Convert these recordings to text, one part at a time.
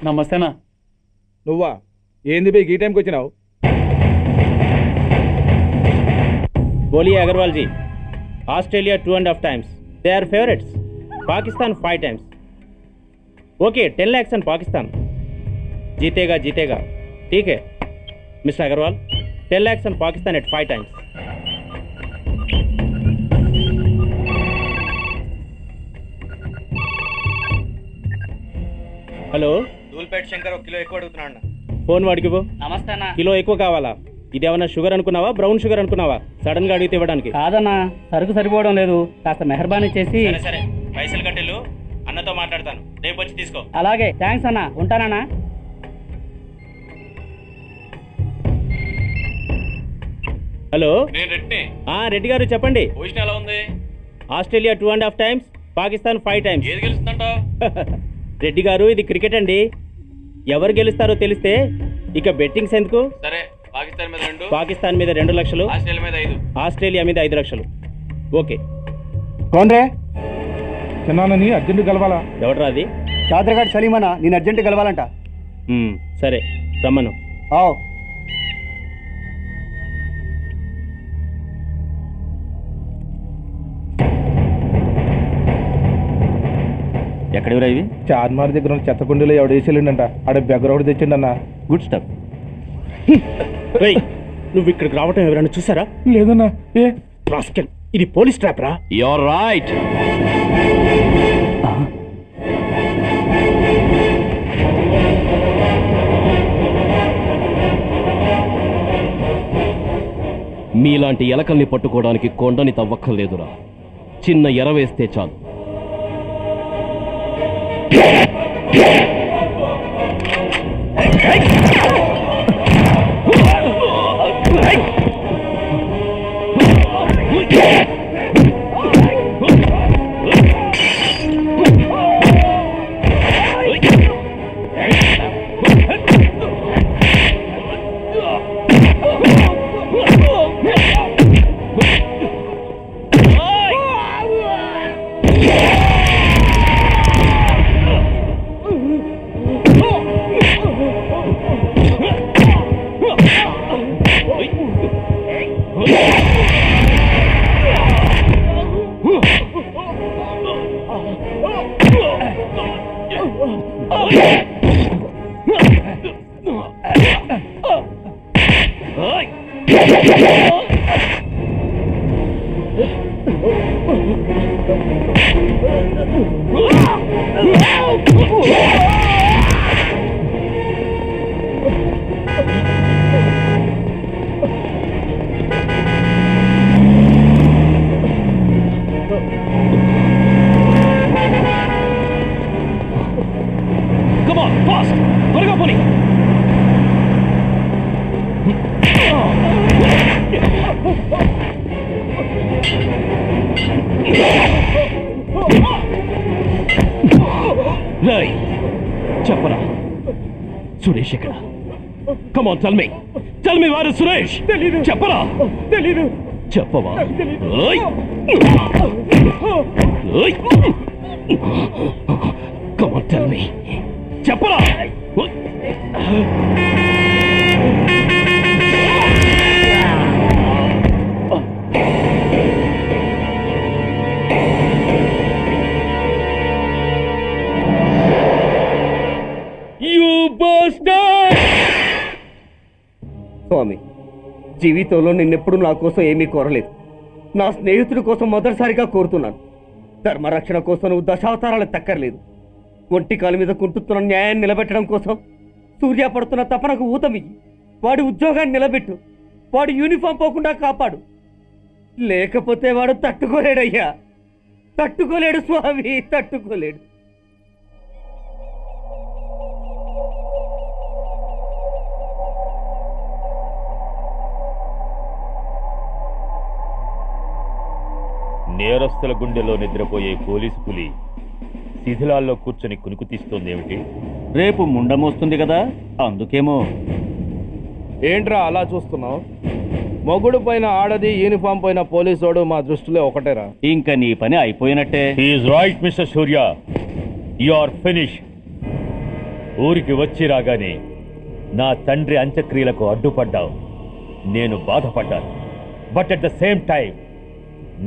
నమస్తేనా. నువ్వా? ఏంది బే ఈ టైంకి వచ్చినావు? बोलिए Agarwal ji, Australia 2.5 times, they are favorites. Pakistan 5 times. Okay 10 lakhs on Pakistan. जीतेगा जीतेगा. ठीक है mister Agarwal, 10 lakhs on Pakistan at 5 times. Hello, Dhoolpet Shankar 1 kilo ఎక్కువ అడుగుతున్నాడు. ఫోన్ వాడికి పో. నమస్తే అన్న. కిలో ఎక్కువ కావాలా? ఇదేమన్నా షుగర్ అనుకున్నావా, బ్రౌన్ షుగర్ అనుకున్నావా? సడన్ గా అడిగితే ఇవ్వడానికి కాదన్నా, సరుకు సరిపోవడం లేదు, కాస్త మెహర్బానీ చేసి. సరే పైసలు కట్టెళ్ళు, అన్నతో మాట్లాడతాను, రేపు వచ్చి తీసుకో. అలాగే, థ్యాంక్స్ అన్న, ఉంటానన్నా. హలో, నేను రెడ్డిని. రెడ్డి గారు చెప్పండి. పొజిషన్ ఎలా ఉంది? Australia 2.5 times, Pakistan 5 times. ఏది గెలుస్తుందంటావు? రెడ్డి గారు, ఇది క్రికెట్ అండి. ఎవరు గెలుస్తారో తెలిస్తే ఇక బెట్టింగ్స్ ఎందుకు? సరే, పాకిస్తాన్ మీద 2, పాకిస్తాన్ మీద 2 లక్షలు, ఆస్ట్రేలియా మీద 5. ఆస్ట్రేలియా మీద 5 లక్షలు. ఓకే. కోన్రే చిన్నానని అర్జెంట్ కలవాలా? ఎవడరా అది? చాదరగాడు సలీమనా, నేను అర్జెంట్ కలవాలంట. సరే రమ్మను. ఎక్కడివిరా ఇవి? చార్మార్ దగ్గర ఉన్న చెత్తకుండీలో ఎవడు వేసేళ్ళంట, ఆడ బెగ్గరౌడ్ తెచ్చిండన్నా. Good stuff. నువ్వు ఇక్కడికి రావటం ఎవరైనా చూసారా? లేదన్నా. ఏ రాస్కెల్, ఇది పోలీస్ ట్రాప్ రా. You're right. మీలాంటి ఎలకల్ని పట్టుకోవడానికి కొండని తవ్వక్కర్లేదురా, చిన్న ఎర వేస్తే చాలు. చెప్పరా సురేష్ ఎక్కడ? కమ్ ఆన్, టెల్ మీ వారు సురేష్. తెలీదు. చెప్పరా? తెలీదు. చెప్పవా? Come on, tell me. చెప్పరా? స్వామి, జీవితంలో నిన్నెప్పుడు నా కోసం ఏమీ కోరలేదు. నా స్నేహితుడి కోసం మొదటిసారిగా కోరుతున్నాను. ధర్మరక్షణ కోసం నువ్వు దశావతారాలు తక్కర్లేదు. ఒంటి కాలు మీద కుంటుతున్న న్యాయాన్ని నిలబెట్టడం కోసం సూర్య పడుతున్న తపనకు ఊతమియ్యి. వాడి ఉద్యోగాన్ని నిలబెట్టు. వాడు యూనిఫామ్ పోకుండా కాపాడు. లేకపోతే వాడు తట్టుకోలేడయ్యా, తట్టుకోలేడు స్వామి, తట్టుకోలేడు. నేరస్తుల గుండెలో నిద్రపోయే పోలీసు పులి శిథిలాల్లో కూర్చొని కునుకు తీస్తోందేమిటి? రేపు ముండమోస్తుంది కదా, అందుకేమో. ఏంట్రా అలా చూస్తున్నావు? మొగుడు పైన ఆడది, యూనిఫామ్ పైన పోలీసోడు మా దృష్టిలో ఒకటేరా. ఇంకా నీ పని అయిపోయినట్టే. He is right mister Surya, you are finish. ఊరికి వచ్చి రాగానే నా తండ్రి అంత్యక్రియలకు అడ్డుపడ్డావు. నేను బాధపడ్డాను. But at the same time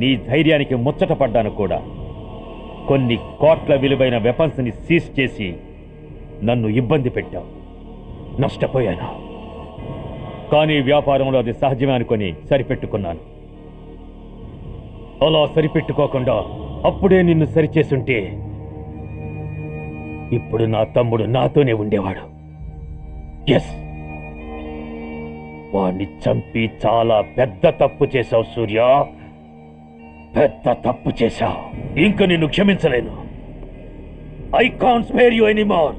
నీ ధైర్యానికి ముచ్చట పడ్డాను కూడా. కొన్ని కోట్ల విలువైన వెపన్స్ని సీజ్ చేసి నన్ను ఇబ్బంది పెట్టావు. నష్టపోయాను. కానీ వ్యాపారంలో అది సహజమే అనుకొని సరిపెట్టుకున్నాను. అలా సరిపెట్టుకోకుండా అప్పుడే నిన్ను సరిచేసుంటే ఇప్పుడు నా తమ్ముడు నాతోనే ఉండేవాడు. ఎస్, వాణ్ణి చంపి చాలా పెద్ద తప్పు చేశావు సూర్య. పెద్ద తప్పు చేశావు. ఇంక నిన్ను క్షమించలేను. I can't spare you anymore.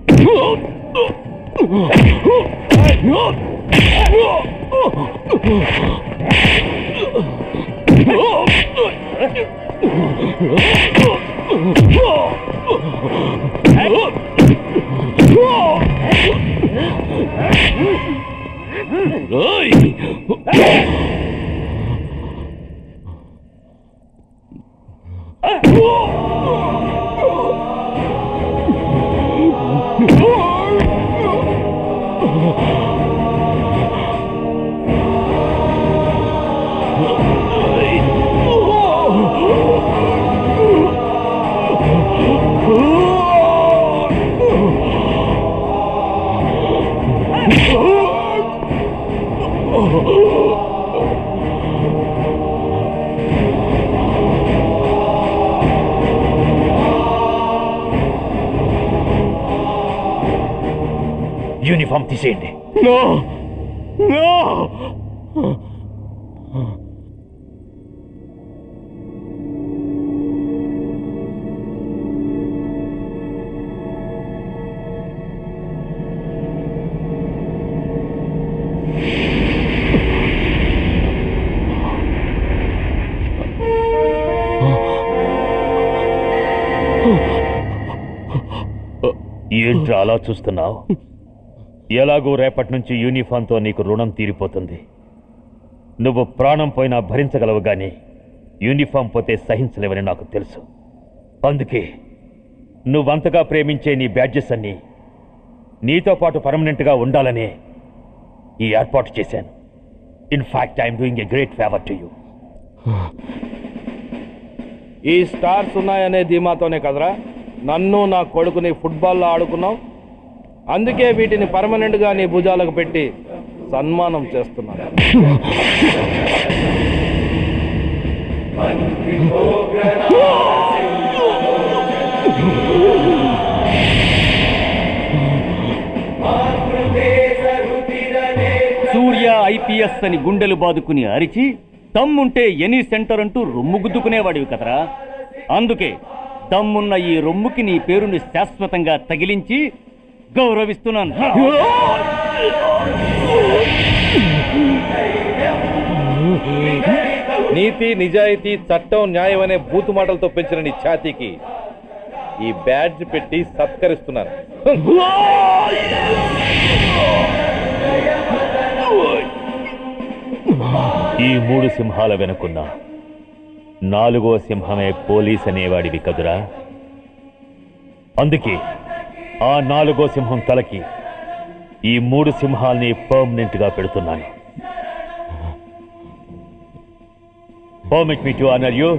Uniform తీసేయండి. No no. ఏంట్రా అలా చూస్తున్నావు? ఎలాగో రేపటి నుంచి యూనిఫామ్తో నీకు రుణం తీరిపోతుంది. నువ్వు ప్రాణం పోయినా భరించగలవు, కానీ యూనిఫామ్ పోతే సహించలేవని నాకు తెలుసు. అందుకే నువ్వంతగా ప్రేమించే నీ బ్యాడ్జెస్ అన్నీ నీతో పాటు పర్మనెంట్గా ఉండాలనే ఈ ఏర్పాటు చేశాను. In fact I'm doing a great favour to you. ఈ స్టార్స్ ఉన్నాయనే ధీమాతోనే కదరా నన్ను నా కొడుకుని ఫుట్బాల్లో ఆడుకున్నావు. అందుకే వీటిని పర్మనెంట్గా నీ భుజాలకు పెట్టి సన్మానం చేస్తున్నాను. సూర్య ఐపీఎస్ అని గుండెలు బాదుకుని అరిచి దమ్ముంటే ఎనీ సెంటర్ అంటూ రొమ్ము గుద్దుకునేవాడివి కదరా. అందుకే దమ్మున్న ఈ రొమ్ముకి నీ పేరుని శాశ్వతంగా తగిలించి గౌరవిస్తున్నాను. నీతి, నిజాయితీ, చట్టం, న్యాయం అనే బూతు మాటలతో పెంచిన నీ ఛాతీకి ఈ బ్యాడ్జ్ పెట్టి సత్కరిస్తున్నాను. ఈ 3 సింహాల వెనుకున్న 4వ సింహమే పోలీస్ అనేవాడివి కదురా. అందుకే ఆ 4వ సింహం తలకి ఈ 3 సింహాల్ని పర్మనెంట్ గా పెడుతున్నాను. Permit me to honor you.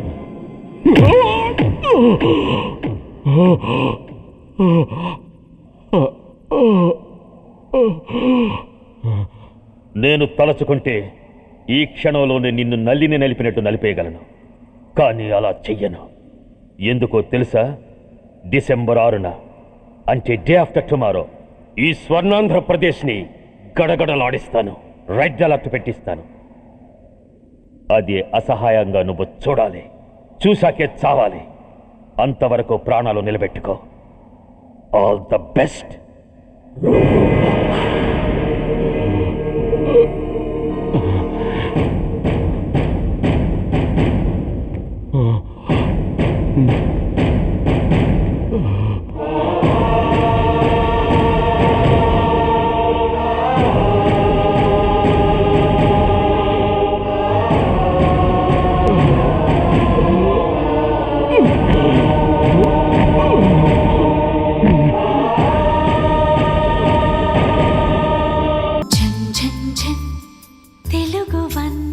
నేను తలచుకుంటే ఈ క్షణంలోనే నిన్ను నల్లిని నలిపినట్టు నలిపేయగలను, కానీ అలా చెయ్యను. ఎందుకో తెలుసా? డిసెంబర్ 6న, అంటే డే ఆఫ్టర్ టుమారో, ఈ స్వర్ణాంధ్రప్రదేశ్ని గడగడలాడిస్తాను. రెడ్ అలర్ట్ పెట్టిస్తాను. అది అసహాయంగా నువ్వు చూడాలి. చూశాకే చావాలి. అంతవరకు ప్రాణాలు నిలబెట్టుకో. All the best. వన్